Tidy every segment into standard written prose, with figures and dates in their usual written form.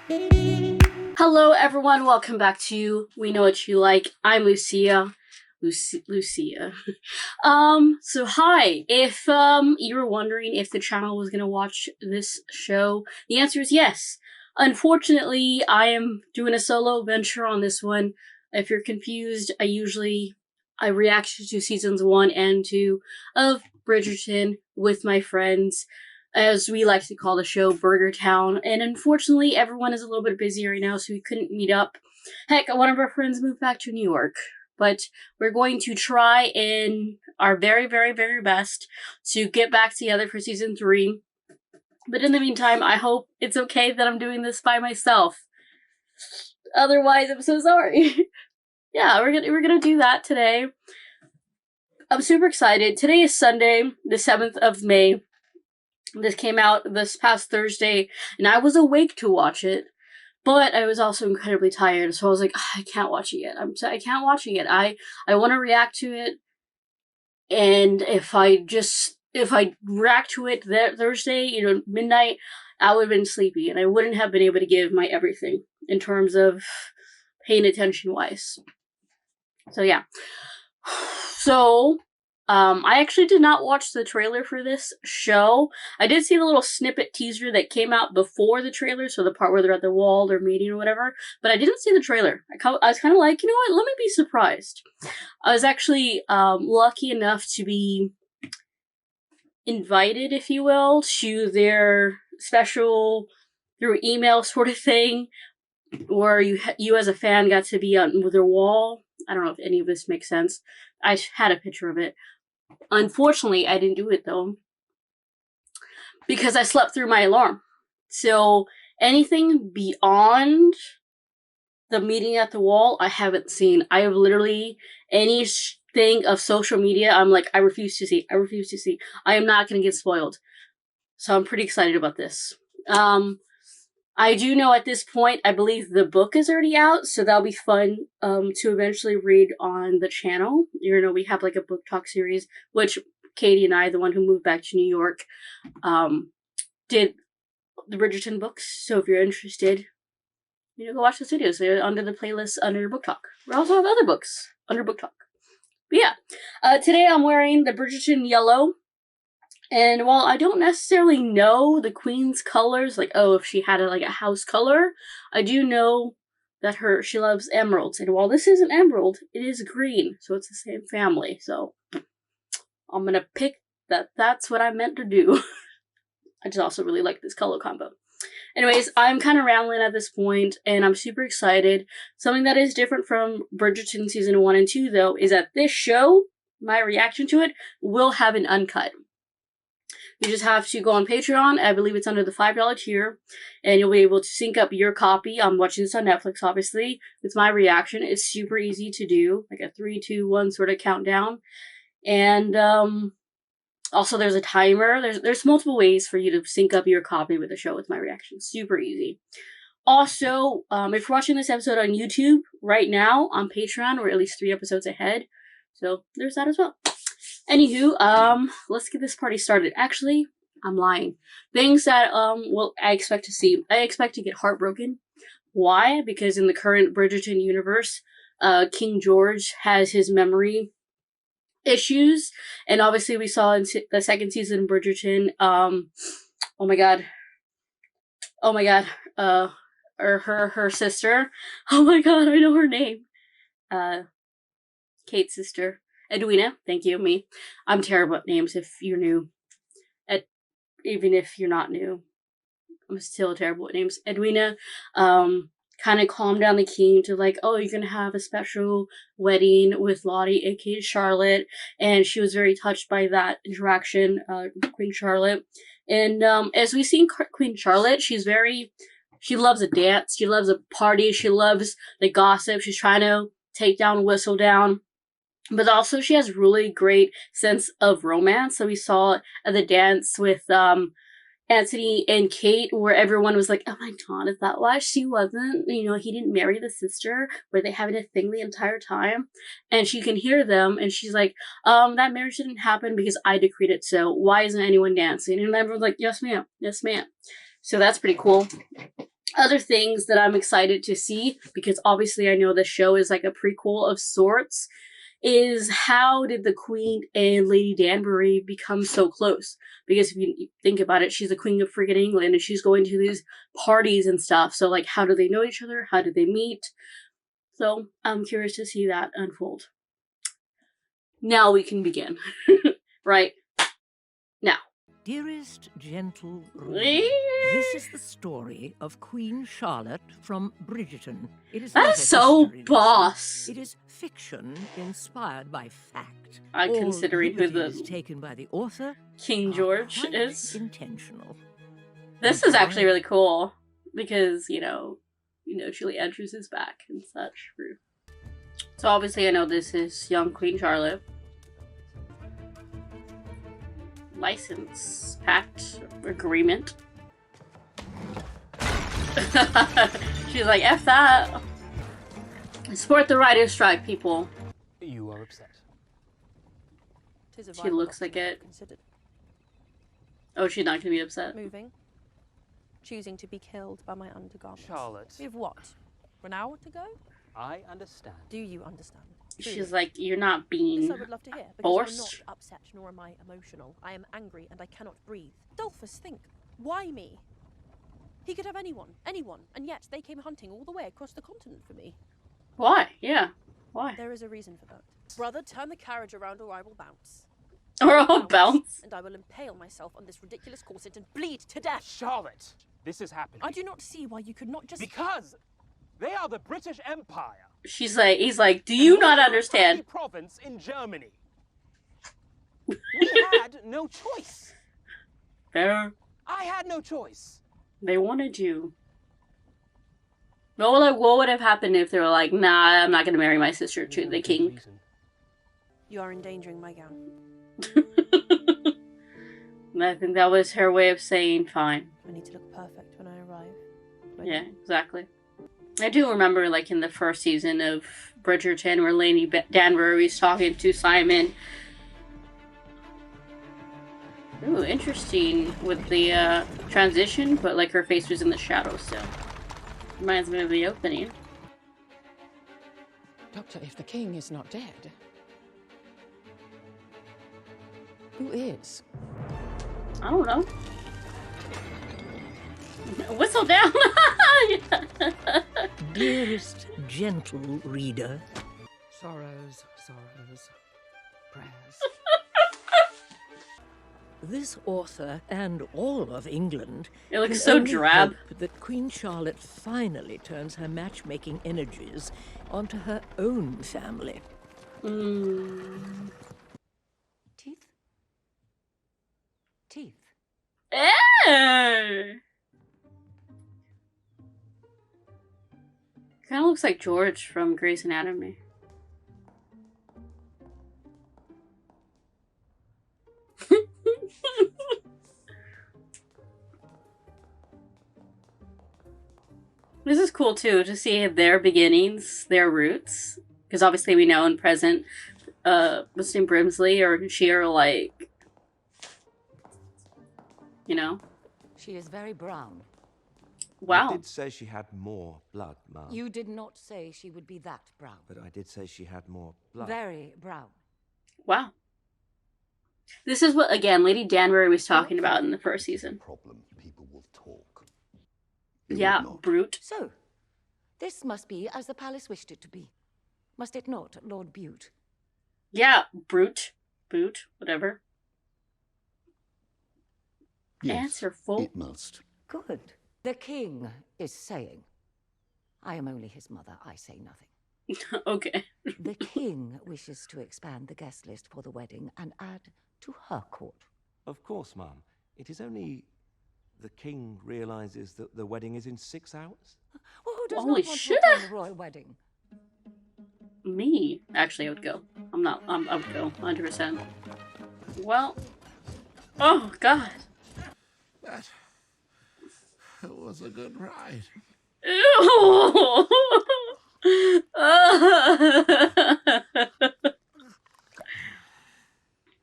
Hello everyone, welcome back to We Know What You Like. I'm Lucia. Lucia. So hi. If you were wondering if the channel was gonna watch this show, the answer is yes. Unfortunately, I am doing a solo venture on this one. If you're confused, I react to seasons 1 and 2 of Bridgerton with my friends, as we like to call the show, BRIDGERTON. And unfortunately, everyone is a little bit busy right now, so we couldn't meet up. Heck, one of our friends moved back to New York. But we're going to try in our very, very, very best to get back together for season 3. But in the meantime, I hope it's okay that I'm doing this by myself. Otherwise, I'm so sorry. Yeah, we're gonna do that today. I'm super excited. Today is Sunday, the 7th of May. This came out this past Thursday, and I was awake to watch it, but I was also incredibly tired, so I was like, I can't watch it yet. I can't watch it yet. I want to react to it, and if I react to it that Thursday, midnight, I would have been sleepy, and I wouldn't have been able to give my everything in terms of paying attention wise. So yeah. So, I actually did not watch the trailer for this show. I did see the little snippet teaser that came out before the trailer, so the part where they're at the wall, they're meeting or whatever, but I didn't see the trailer. I was kind of like, you know what, let me be surprised. I was actually lucky enough to be invited, if you will, to their special, through email sort of thing, where you as a fan got to be on their wall. I don't know if any of this makes sense. I had a picture of it. Unfortunately, I didn't do it though, because I slept through my alarm. So anything beyond the meeting at the wall, I haven't seen. I have literally anything of social media, I'm like, I refuse to see. I refuse to see. I am not going to get spoiled. So I'm pretty excited about this. I do know at this point, I believe the book is already out, so that'll be fun to eventually read on the channel. You know, we have like a book talk series, which Katie and I, the one who moved back to New York, did the Bridgerton books. So if you're interested, go watch those videos. They're under the playlist under book talk. We also have other books under book talk. But yeah, today I'm wearing the Bridgerton yellow. And while I don't necessarily know the queen's colors, like, if she had a house color, I do know that she loves emeralds. And while this is an emerald, it is green, so it's the same family. So I'm gonna pick that. That's what I meant to do. I just also really like this color combo. Anyways, I'm kind of rambling at this point, and I'm super excited. Something that is different from Bridgerton season 1 and 2, though, is that this show, my reaction to it, will have an uncut. You just have to go on Patreon. I believe it's under the $5 tier, and you'll be able to sync up your copy. I'm watching this on Netflix, obviously. It's my reaction. It's super easy to do, like a 3, 2, 1 sort of countdown. And also there's a timer. There's multiple ways for you to sync up your copy with the show with my reaction. Super easy. Also, if you're watching this episode on YouTube right now, on Patreon, we're at least 3 episodes ahead. So there's that as well. Anywho, let's get this party started. Actually, I'm lying. Things that, I expect to see. I expect to get heartbroken. Why? Because in the current Bridgerton universe, King George has his memory issues. And obviously we saw in the second season of Bridgerton, oh my god, or her sister. Oh my god, I know her name. Kate's sister. Edwina, thank you, me. I'm terrible at names if you're new. Even if you're not new. I'm still terrible at names. Edwina, kind of calmed down the king to like, you're gonna have a special wedding with Lottie, aka Charlotte. And she was very touched by that interaction, Queen Charlotte. And as we've seen Queen Charlotte, she loves a dance, she loves a party, she loves the gossip, she's trying to take down, whistle down. But also she has really great sense of romance. So we saw at the dance with Anthony and Kate, where everyone was like, oh my god, is that why she wasn't, he didn't marry the sister? Were they having a thing the entire time? And she can hear them, and she's like, that marriage didn't happen because I decreed it so. Why isn't anyone dancing? And everyone's like, yes ma'am, yes ma'am. So that's pretty cool. Other things that I'm excited to see, because obviously I know the show is like a prequel of sorts, is how did the Queen and Lady Danbury become so close? Because if you think about it, she's the Queen of freaking England and she's going to these parties and stuff. So, like, how do they know each other? How did they meet? So, I'm curious to see that unfold. Now we can begin. Right? Now. Dearest gentle reader, this is the story of Queen Charlotte from Bridgerton. It is that is so boss. It is fiction inspired by fact. Considering who the taken by the author, King George is intentional. This is actually really cool because you know Julie Andrews is back and such. So obviously I know this is young Queen Charlotte. License pact agreement. She's like, F that. Support the writer's strike, people. You are upset. She looks like it. Oh, she's not gonna be upset. Moving. Choosing to be killed by my undergarments. Charlotte. We have what? An hour to go? I understand. Do you understand? She's like, you're not being This I would love to hear, because forced. I'm not upset, nor am I emotional. I am angry, and I cannot breathe. Dolphus, think. Why me? He could have anyone, and yet they came hunting all the way across the continent for me. Why? Yeah. Why? There is a reason for that. Brother, turn the carriage around or I will bounce. Or I'll bounce. And I will impale myself on this ridiculous corset and bleed to death. Charlotte, this is happening. I do not see why you could not just... Because they are the British Empire. He's like, do you not understand? Province in Germany. We had no choice. Fair. I had no choice. They wanted you. What would have happened if they were like, nah, I'm not gonna marry my sister to the king? You are endangering my gown. I think that was her way of saying fine. I need to look perfect when I arrive. Yeah, exactly. I do remember, like, in the first season of Bridgerton where Lady Danbury was talking to Simon. Ooh, interesting with the transition, but, like, her face was in the shadows still. Reminds me of the opening. Doctor, if the king is not dead, who is? I don't know. Whistle down! Dearest gentle reader. Sorrows, sorrows, prayers. This author and all of England It looks can so only drab. hope that Queen Charlotte finally turns her matchmaking energies onto her own family. Teeth? Teeth. Kind of looks like George from Grey's Anatomy. This is cool too, to see their beginnings, their roots. Because obviously we know in present, Mr. Brimsley or she are like, you know. She is very brown. Wow. I did say she had more blood, Mum. You did not say she would be that brown. But I did say she had more blood. Very brown. Wow. This is what, again, Lady Danbury was talking about in the first season. Problem, people will talk. Yeah, brute. So, this must be as the palace wished it to be. Must it not, Lord Bute? Yeah, brute. Boot, whatever. Yes, Answer full. it must. Good. The king is saying. I am only his mother, I say nothing. Okay. The king wishes to expand the guest list for the wedding and add to her court. Of course, Mum. It is only the king realizes that the wedding is in 6 hours. Well, who does Holy not want shit. to attend the royal wedding? Me. Actually, I would go. I would go. 100%. Well. Oh, God. That was a good ride. Ew.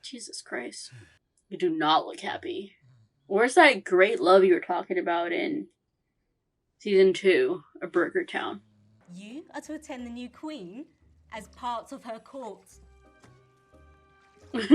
Jesus Christ. You do not look happy. Where's that great love you were talking about in Season 2 of Bridgerton. You are to attend the new queen as part of her court.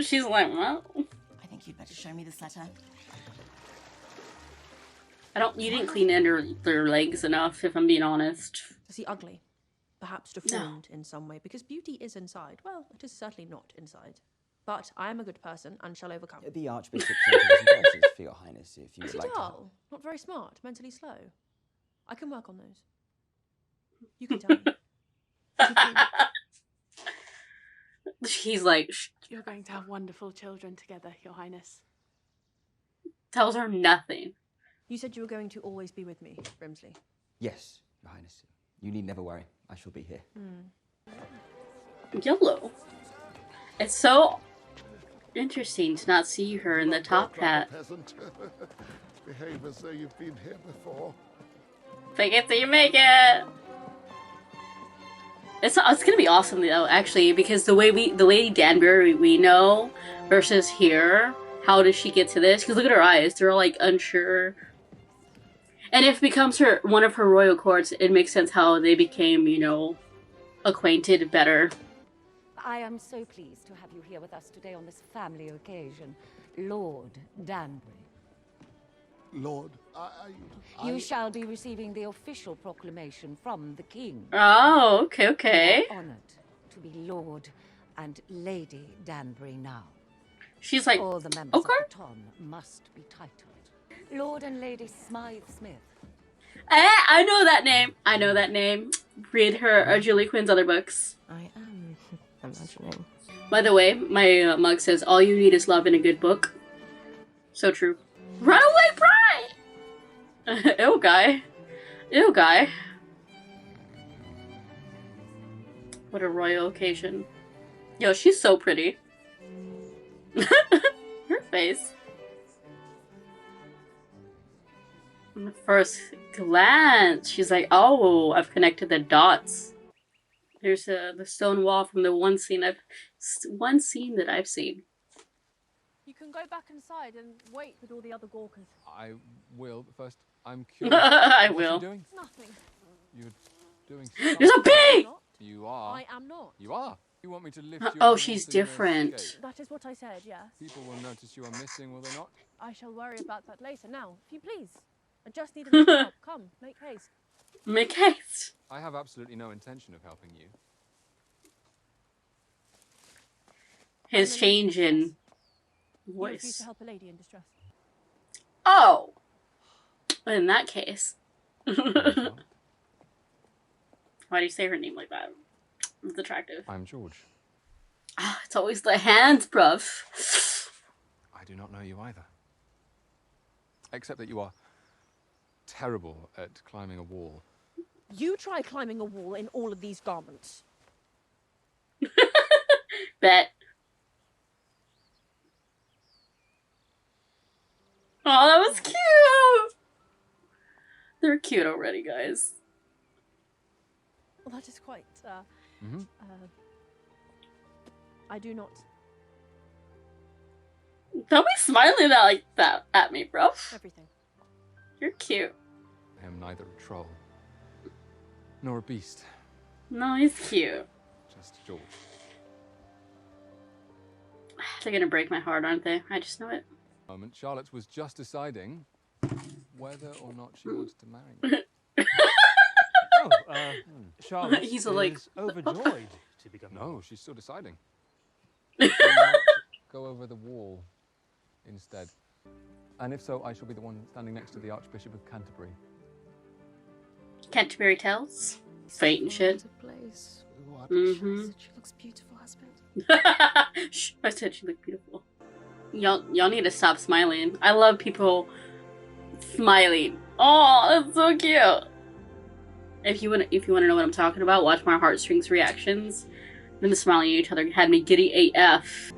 She's like, what? I think you'd better show me this letter. You didn't clean their legs enough, if I'm being honest. Is he ugly? Perhaps deformed in some way, because beauty is inside. Well, it is certainly not inside. But I am a good person and shall overcome. The Archbishop sent us some verses for your highness, if you Is would he like to. dull? Not very smart, mentally slow. I can work on those. You can tell me. He's like, You're going to have wonderful children together, Your Highness. tells her nothing. You said you were going to always be with me, Brimsley. Yes, your highness. You need never worry. I shall be here. Yellow. It's so interesting to not see her in the top hat. Peasant. Behave as though you've been here before. Fake it till you make it. It's gonna be awesome though, actually, because the Lady Danbury we know versus here, how does she get to this? Because look at her eyes; they're all like unsure. And if it becomes one of her royal courts, it makes sense how they became, you know, acquainted better. I am so pleased to have you here with us today on this family occasion, Lord Danbury. Lord, You shall be receiving the official proclamation from the king. Oh, okay. You are honored to be Lord and Lady Danbury now. She's like, all the members of the ton must be titled Lord and Lady Smythe Smith. I know that name. I know that name. Read her Julie Quinn's other books. I am imagining. By the way, my mug says, all you need is love in a good book. So true. Runaway bride! Ew, guy. Ew, guy. What a royal occasion. Yo, she's so pretty. Her face. On the first glance, she's like, oh, I've connected the dots. There's the stone wall from the one scene that I've seen. You can go back inside and wait with all the other Gawkers. I will, but first, I'm curious. I What will. are you doing? Nothing. You're doing There's a bee! You are. I am not. You are. You want me to lift you Oh, up she's onto your different. escape? That is what I said, yes. People will notice you are missing, will they not? I shall worry about that later. Now, if you please. I just need a little help. Come, make haste. Make haste. I have absolutely no intention of helping you. His change in You refuse voice. to help a lady in distress. Oh! In that case. Why do you say her name like that? It's attractive. I'm George. Ah, it's always the hands, bruv. I do not know you either. Except that you are terrible at climbing a wall. You try climbing a wall in all of these garments. Bet. Oh, that was cute! They're cute already, guys. Well, that is quite, Mm-hmm. I do not. Don't be smiling like that at me, bro. Everything. You're cute. I am neither a troll nor a beast. No, he's cute. Just George. They're gonna break my heart, aren't they? I just know it. Moment, Charlotte was just deciding whether or not she wanted to marry me. Charlotte He's is like, overjoyed to become. No, she's still deciding. She might go over the wall instead. And if so, I shall be the one standing next to the Archbishop of Canterbury. Canterbury Tales? Fate and shit. Place. Mm-hmm. She looks beautiful, husband. Shh, I said she looked beautiful. Y'all need to stop smiling. I love people smiling. Oh, that's so cute. If you want to know what I'm talking about, watch my heartstrings reactions. Them smiling at each other had me giddy AF.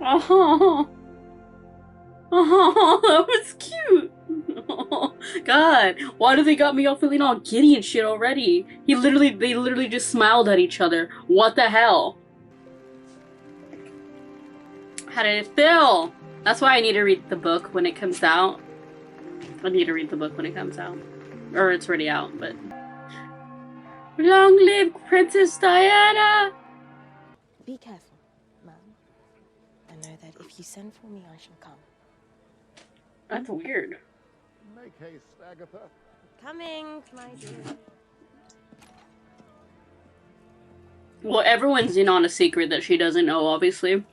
Oh, that was cute. Oh, God, why do they got me all feeling all giddy and shit already? They literally just smiled at each other. What the hell? How did it feel? That's why I need to read the book when it comes out. I need to read the book when it comes out. or it's already out, but long live Princess Diana! Be careful, ma'am. I know that if you send for me, I shall come. That's weird. Make haste, Agatha. Coming, my dear. Well, everyone's in on a secret that she doesn't know, obviously.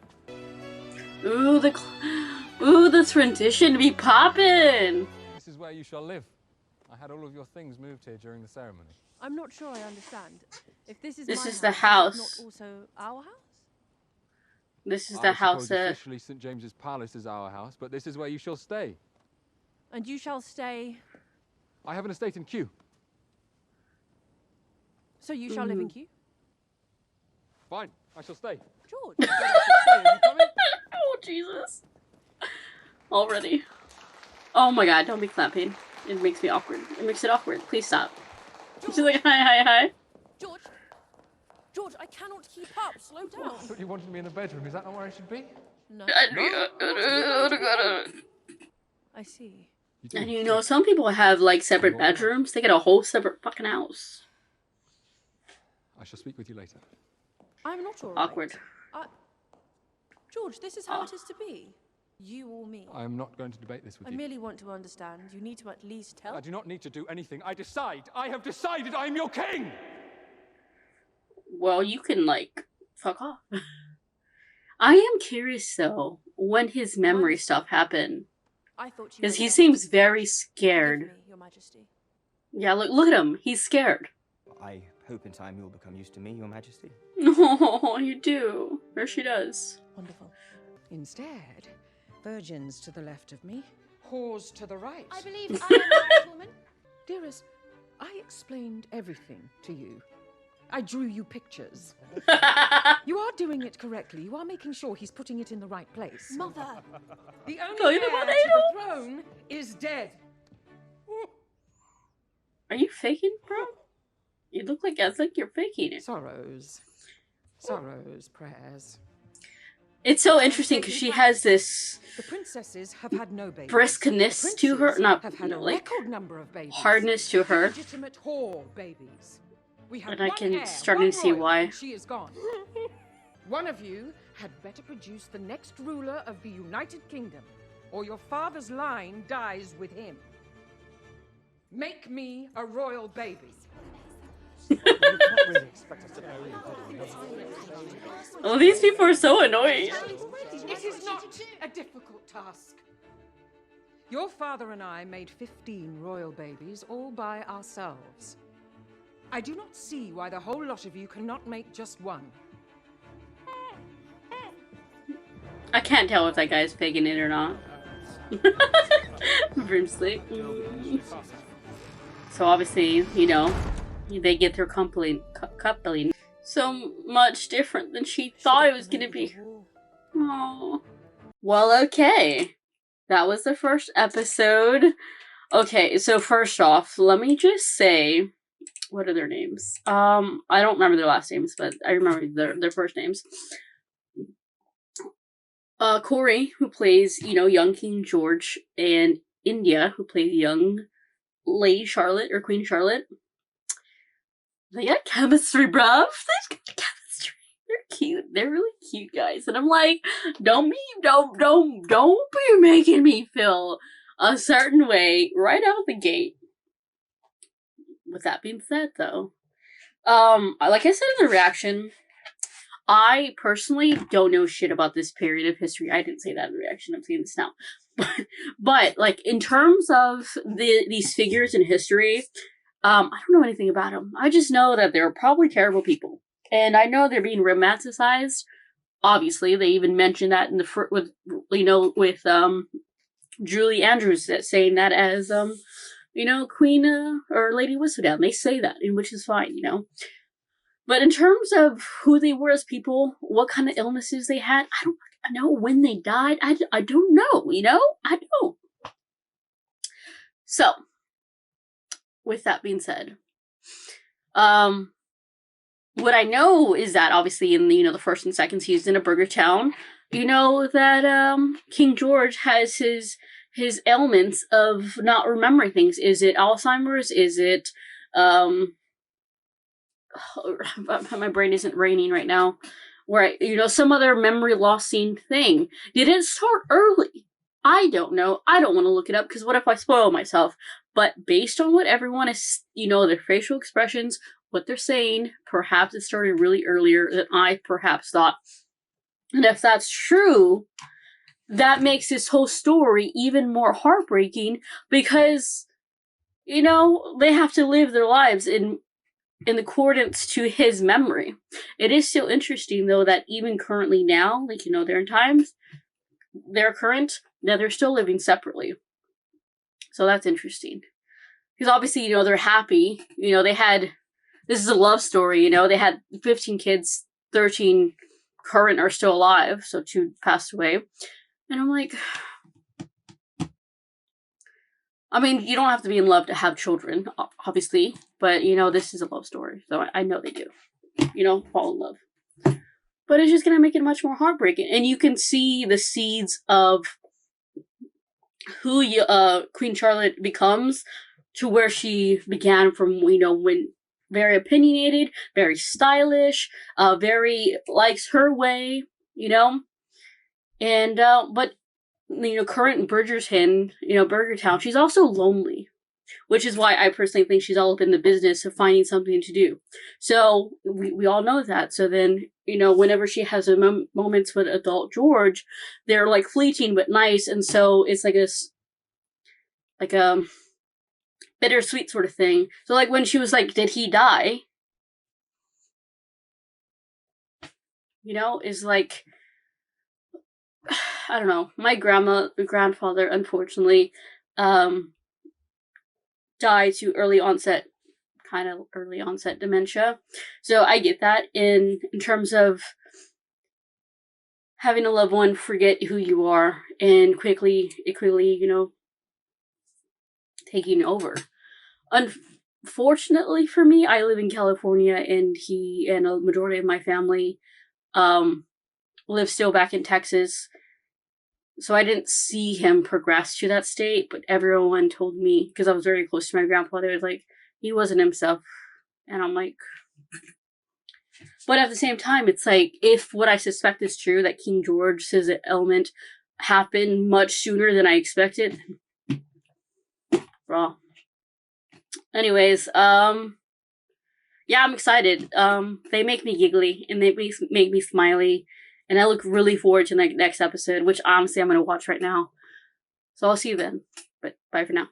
Ooh, the tradition be poppin'! This is where you shall live. I had all of your things moved here during the ceremony. I'm not sure I understand. If this is This my is the house, house. is it not also our house? This is the house that... Officially St. James's Palace is our house, but this is where you shall stay. And you shall stay... I have an estate in Kew. So you shall live in Kew? Fine, I shall stay. George! I said I shall stay. Are you coming? Oh, Jesus. Already. Oh my god, don't be clapping. It makes me awkward. It makes it awkward. Please stop. She's like, hi. George! George, I cannot keep up. Slow down. I thought you wanted me in the bedroom. Is that not where I should be? No. I see. And you know, some people have like separate bedrooms. They get a whole separate fucking house. I shall speak with you later. I'm not alright. Awkward. George, this is how it is to be. You or me. I am not going to debate this with I you. merely want to understand. You need to at least tell. I do not need to do anything. I decide. I have decided I am your king! Well, you can, like, fuck off. I am curious, though, when his memory stuff happened. I thought you Because were he young. seems very scared. Forgive me, Your Majesty. Yeah, look at him. He's scared. I hope in time you'll become used to me, Your Majesty. Oh, you do. Or she does. Wonderful. Instead, virgins to the left of me, whores to the right. I believe I am a gentleman. Dearest, I explained everything to you. I drew you pictures. You are doing it correctly. You are making sure he's putting it in the right place. Mother! The only heir to the throne is dead. Are you faking, bro? You look like you're faking it. Sorrows, prayers. It's so interesting because she has this The princesses have had no babies. briskness to her, not have had a like record number of babies. hardness to her. Legitimate whore babies. We have And I one can heir, starting one to see royal, why. and she is gone. One of you had better produce the next ruler of the United Kingdom, or your father's line dies with him. Make me a royal baby. Oh, these people are so annoying. It is not a difficult task. Your father and I made 15 royal babies all by ourselves. I do not see why the whole lot of you cannot make just one. I can't tell if that guy's faking it or not. Brimsley. So obviously, you know, they get their coupling so much different than she thought it was gonna be. Oh. Well, okay. That was the first episode. Okay, so first off, let me just say, what are their names? I don't remember their last names, but I remember their first names. Corey, who plays, you know, young King George, and India, who plays young Lady Charlotte, or Queen Charlotte. They got chemistry, bruv. They've got chemistry. They're cute. They're really cute guys. And I'm like, don't be making me feel a certain way right out the gate. With that being said, though, like I said in the reaction, I personally don't know shit about this period of history. I didn't say that in the reaction. I'm saying this now. But like, in terms of these figures in history, I don't know anything about them. I just know that they're probably terrible people. And I know they're being romanticized. Obviously, they even mentioned that in the with Julie Andrews saying that as Queen or Lady Whistledown. They say that, and which is fine, you know. But in terms of who they were as people, what kind of illnesses they had, I don't know when they died. I don't know, you know? I don't. So, with that being said, what I know is that obviously in the first and second season of BRIDGERTON, you know that King George has his his ailments of not remembering things. Is it Alzheimer's? Is it my brain isn't raining right now. Where, some other memory lossing thing. Did it start early? I don't know. I don't want to look it up because what if I spoil myself? But based on what everyone is, their facial expressions, what they're saying, perhaps it started really earlier than I perhaps thought. And if that's true, that makes this whole story even more heartbreaking because, they have to live their lives in accordance to his memory. It is still interesting, though, that even currently now, there are times, they're current, that they're still living separately. So that's interesting. Because obviously, they're happy. They had, this is a love story, they had 15 kids, 13 current are still alive, so 2 passed away. And I'm like, you don't have to be in love to have children, obviously, but, this is a love story, so I know they do, fall in love. But it's just going to make it much more heartbreaking, and you can see the seeds of who Queen Charlotte becomes to where she began from, when very opinionated, very stylish, very likes her way, and, but, current Bridgerton, BurgerTown, she's also lonely, which is why I personally think she's all up in the business of finding something to do. So, we all know that. So then, whenever she has moments with adult George, they're, fleeting but nice, and so it's like a bittersweet sort of thing. So, when she was like, did he die? Is like, I don't know. My grandfather, unfortunately, died to early onset dementia. So I get that in terms of having a loved one forget who you are and quickly, taking over. Unfortunately for me, I live in California, and he and a majority of my family live still back in Texas. So I didn't see him progress to that state, but everyone told me, because I was very close to my grandfather, it was like, he wasn't himself. And I'm like, but at the same time, it's like, if what I suspect is true, that King George's ailment happened much sooner than I expected, well, anyways, yeah, I'm excited. They make me giggly, and they make me smiley. And I look really forward to the next episode, which honestly I'm going to watch right now. So I'll see you then. But bye for now.